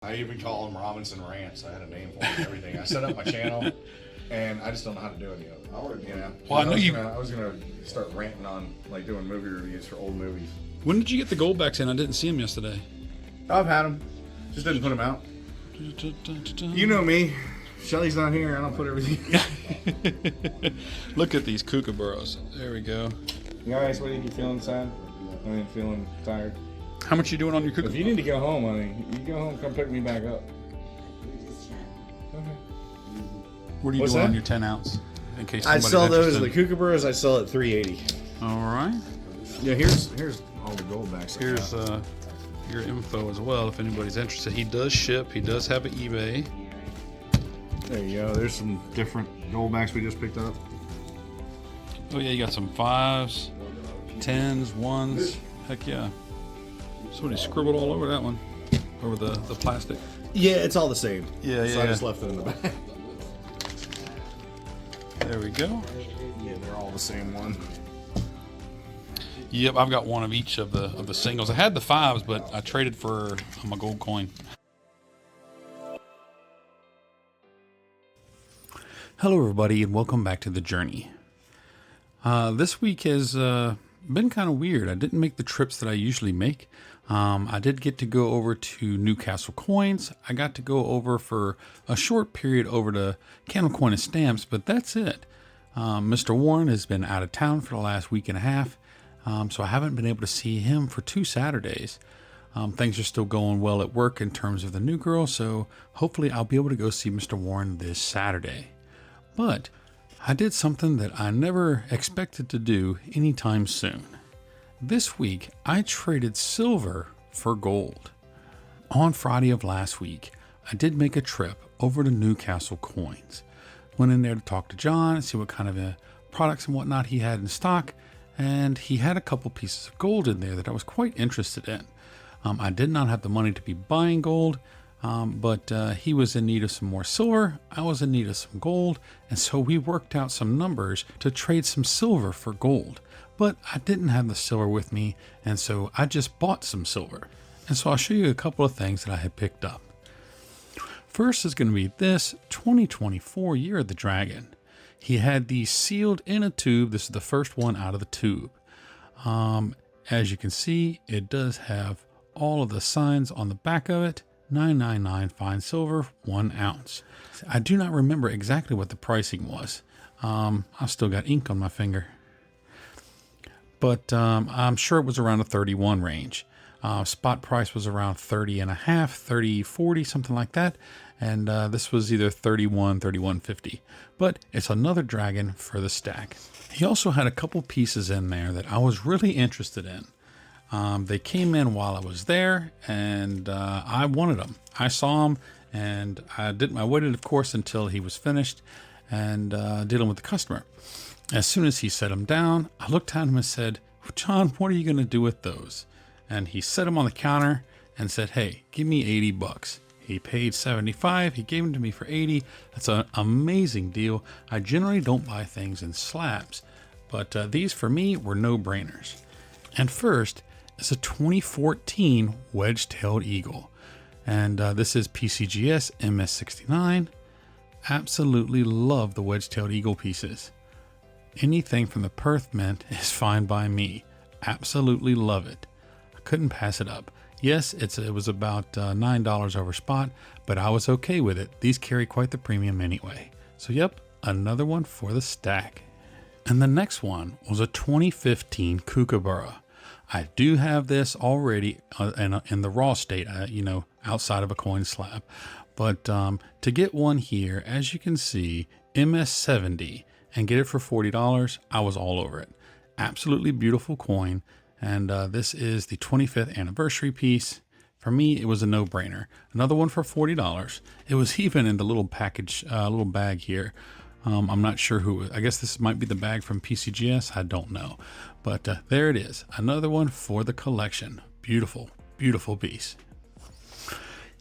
I even call them Robinson Rants. I had a name for them and everything. I set up my channel, and I just don't know how to do any of it. You know. Well, I was gonna start ranting on like doing movie reviews for old movies. When did you get the Goldbacks in? I didn't see them yesterday. I've had them, just didn't put them out. You know me. Shelly's not here. I don't put everything. Look at these kookaburras. There we go. Guys, what are you feeling sad? I mean, feeling tired. How much you doing on your kookaburra? If you need to go home, honey, you go home. Come pick me back up. Okay. What are you What's doing that? on your 10 ounce? In case I somebody's sell those, interested. the kookaburras, I sell at $3.80. All right. Yeah, here's all the Goldbacks. Here's your info as well if anybody's interested. He does ship. He does have an eBay. There you go. There's some different Goldbacks we just picked up. Oh yeah, you got some 5s, 10s, 1s. Heck yeah. Somebody scribbled all over that one. Over the plastic. Yeah, it's all the same. Yeah, So I just left it in the back. There we go. Yeah, they're all the same one. Yep, I've got one of each of the singles. I had the 5s, but I traded for my gold coin. Hello, everybody, and welcome back to the journey. This week has been kind of weird. I didn't make the trips that I usually make. I did get to go over to Newcastle Coins. I got to go over for a short period over to Candl Coin and Stamps, but that's it. Mr. Warren has been out of town for the last week and a half, so I haven't been able to see him for 2 Saturdays. Things are still going well at work in terms of the new girl, so hopefully I'll be able to go see Mr. Warren this Saturday. But I did something that I never expected to do anytime soon. This week, I traded silver for gold. On Friday of last week, I did make a trip over to Newcastle Coins. Went in there to talk to John and see what kind of products and whatnot he had in stock, and he had a couple pieces of gold in there that I was quite interested in. I did not have the money to be buying gold, but he was in need of some more silver. I was in need of some gold, and so we worked out some numbers to trade some silver for gold. But I didn't have the silver with me, and so I just bought some silver. And so I'll show you a couple of things that I had picked up. First is going to be this 2024 Year of the Dragon. He had these sealed in a tube. This is the first one out of the tube. As you can see, it does have all of the signs on the back of it. 999 fine silver, 1 ounce. I do not remember exactly what the pricing was. I still got ink on my finger. But I'm sure it was around the 31 range. Spot price was around 30 and a half, 30, 40, something like that. And this was either 31, 31.50. But it's another dragon for the stack. He also had a couple pieces in there that I was really interested in. They came in while I was there, and I wanted them. I saw them, and I waited, of course, until he was finished and dealing with the customer. As soon as he set them down, I looked at him and said, "John, what are you going to do with those?" And he set them on the counter and said, "Hey, give me $80. He paid $75. He gave them to me for $80. That's an amazing deal. I generally don't buy things in slabs, but these for me were no-brainers. And first is a 2014 wedge-tailed eagle. And this is PCGS MS69. Absolutely love the wedge-tailed eagle pieces. Anything from the Perth Mint is fine by me. Absolutely love it. I couldn't pass it up. Yes, it was about $9 over spot, but I was okay with it. These carry quite the premium anyway. So yep, another one for the stack. And the next one was a 2015 Kookaburra. I do have this already in the raw state, outside of a coin slab. But to get one here, as you can see, MS70, and get it for $40, I was all over it. Absolutely beautiful coin. And this is the 25th anniversary piece. For me, it was a no-brainer. Another one for $40. It was even in the little package, little bag here. I'm not sure who. I guess this might be the bag from PCGS. I don't know. But there it is. Another one for the collection. Beautiful, beautiful piece.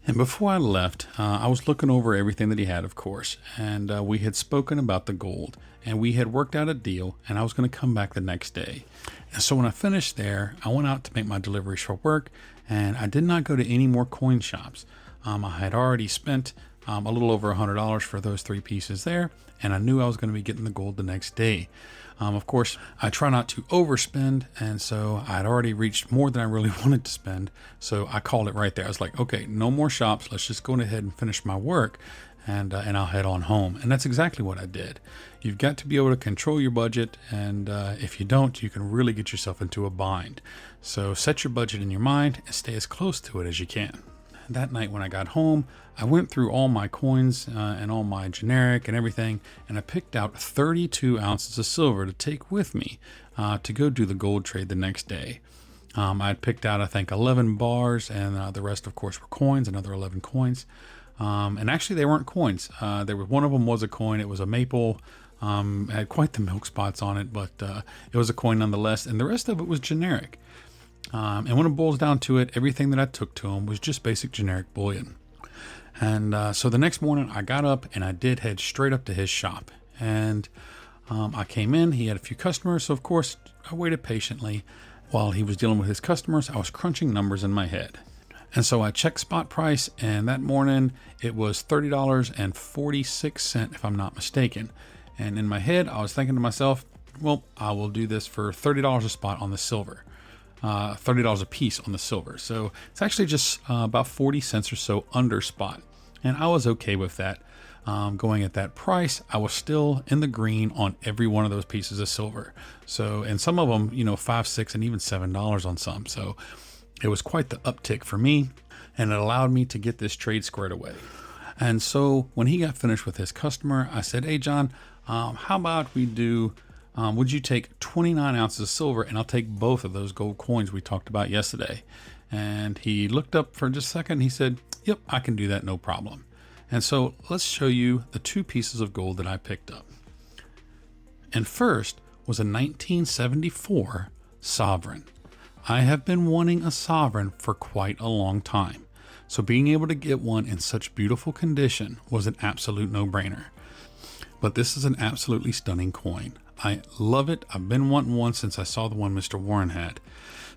And before I left, I was looking over everything that he had, of course, and we had spoken about the gold, and we had worked out a deal, and I was going to come back the next day. And so when I finished there, I went out to make my deliveries for work, and I did not go to any more coin shops. I had already spent a little over $100 for those 3 pieces there, and I knew I was going to be getting the gold the next day. Of course, I try not to overspend, and so I'd already reached more than I really wanted to spend, so I called it right there. I was like, okay, no more shops. Let's just go ahead and finish my work, and I'll head on home. And that's exactly what I did. You've got to be able to control your budget, and if you don't, you can really get yourself into a bind. So set your budget in your mind and stay as close to it as you can. That night when I got home, I went through all my coins and all my generic and everything, and I picked out 32 ounces of silver to take with me to go do the gold trade the next day. I had picked out, I think, 11 bars, and the rest, of course, were coins, another 11 coins. And actually, they weren't coins. One of them was a coin. It was a maple. It had quite the milk spots on it, but it was a coin nonetheless, and the rest of it was generic. And when it boils down to it, everything that I took to him was just basic generic bullion. And so the next morning I got up and I did head straight up to his shop. And I came in, he had a few customers. So of course I waited patiently while he was dealing with his customers. I was crunching numbers in my head. And so I checked spot price, and that morning it was $30.46, if I'm not mistaken. And in my head, I was thinking to myself, well, I will do this for $30 a spot on the silver. $30 a piece on the silver. So it's actually just about 40 cents or so under spot. And I was okay with that. Going at that price, I was still in the green on every one of those pieces of silver. So, and some of them, $5, $6, and even $7 on some. So it was quite the uptick for me, and it allowed me to get this trade squared away. And so when he got finished with his customer, I said, hey, John, how about we do would you take 29 ounces of silver, and I'll take both of those gold coins we talked about yesterday? And he looked up for just a second. And he said, yep, I can do that. No problem. And so let's show you the 2 pieces of gold that I picked up. And first was a 1974 sovereign. I have been wanting a sovereign for quite a long time. So being able to get one in such beautiful condition was an absolute no-brainer. But this is an absolutely stunning coin. I love it. I've been wanting one since I saw the one Mr. Warren had.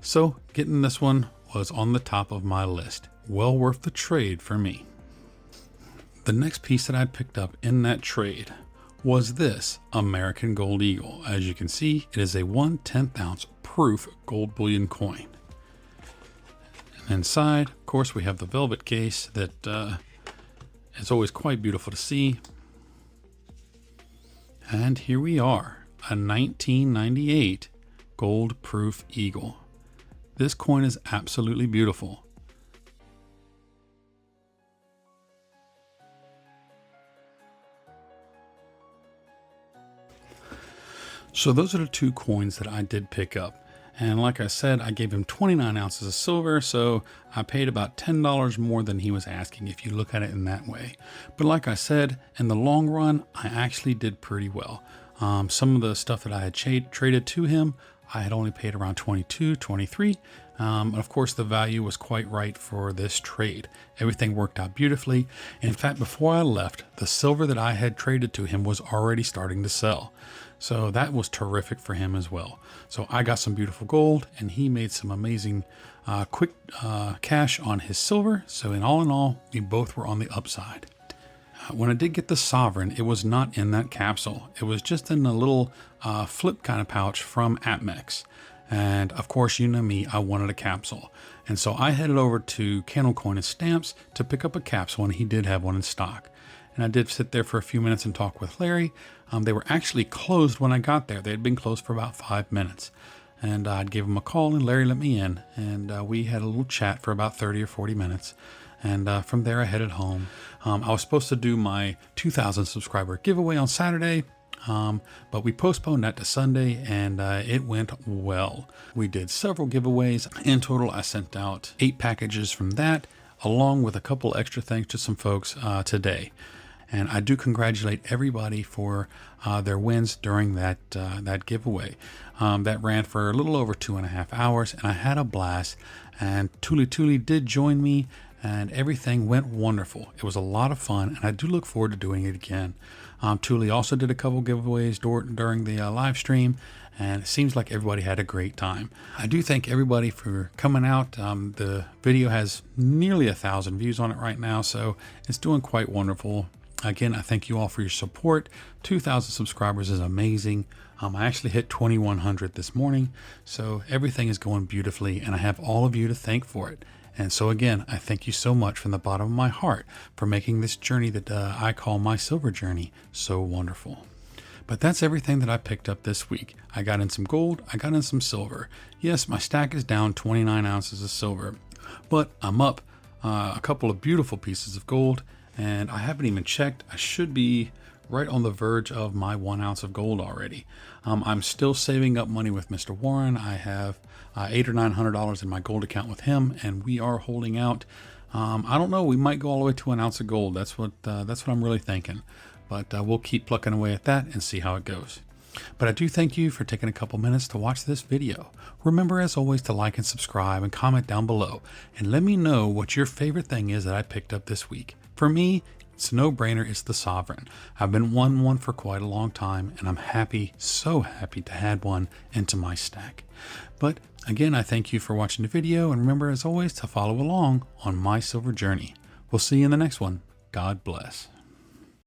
So getting this one was on the top of my list. Well worth the trade for me. The next piece that I picked up in that trade was this American Gold Eagle. As you can see, it is a 1/10 ounce proof gold bullion coin. And inside, of course, we have the velvet case that is always quite beautiful to see. And here we are. A 1998 gold proof eagle. This coin is absolutely beautiful. So those are the 2 coins that I did pick up. And like I said, I gave him 29 ounces of silver, so I paid about $10 more than he was asking if you look at it in that way. But like I said, in the long run, I actually did pretty well. Some of the stuff that I had traded to him, I had only paid around 22, 23. And of course, the value was quite right for this trade. Everything worked out beautifully. In fact, before I left, the silver that I had traded to him was already starting to sell. So that was terrific for him as well. So I got some beautiful gold, and he made some amazing quick cash on his silver. So in all, we both were on the upside. When I did get the sovereign, it was not in that capsule. It was just in a little flip kind of pouch from Atmex. And of course, you know me, I wanted a capsule. And so I headed over to Candl Coin and Stamps to pick up a capsule, and he did have one in stock. And I did sit there for a few minutes and talk with Larry. They were actually closed when I got there. They had been closed for about 5 minutes. And I'd give him a call, and Larry let me in. And we had a little chat for about 30 or 40 minutes. And from there, I headed home. I was supposed to do my 2,000 subscriber giveaway on Saturday, but we postponed that to Sunday, and it went well. We did several giveaways. In total, I sent out 8 packages from that, along with a couple extra things to some folks today. And I do congratulate everybody for their wins during that giveaway. That ran for a little over 2.5 hours, and I had a blast. And Tuli did join me, and everything went wonderful. It was a lot of fun, and I do look forward to doing it again. Thule also did a couple giveaways during the live stream, and it seems like everybody had a great time. I do thank everybody for coming out. The video has nearly 1,000 views on it right now, so it's doing quite wonderful. Again, I thank you all for your support. 2,000 subscribers is amazing. I actually hit 2,100 this morning, so everything is going beautifully, and I have all of you to thank for it. And so again, I thank you so much from the bottom of my heart for making this journey that I call my silver journey so wonderful. But that's everything that I picked up this week. I got in some gold, I got in some silver. Yes, my stack is down 29 ounces of silver, but I'm up a couple of beautiful pieces of gold, and I haven't even checked. I should be right on the verge of my 1 ounce of gold already. I'm still saving up money with Mr. Warren. I have $800 or $900 in my gold account with him, and we are holding out. I don't know. We might go all the way to 1 ounce of gold. That's what I'm really thinking. But we'll keep plucking away at that and see how it goes. But I do thank you for taking a couple minutes to watch this video. Remember, as always, to like and subscribe and comment down below, and let me know what your favorite thing is that I picked up this week. For me, it's a no-brainer. It's the Sovereign. I've been wanting one for quite a long time, and I'm happy, so happy to add one into my stack. But again, I thank you for watching the video, and remember, as always, to follow along on my silver journey. We'll see you in the next one. God bless.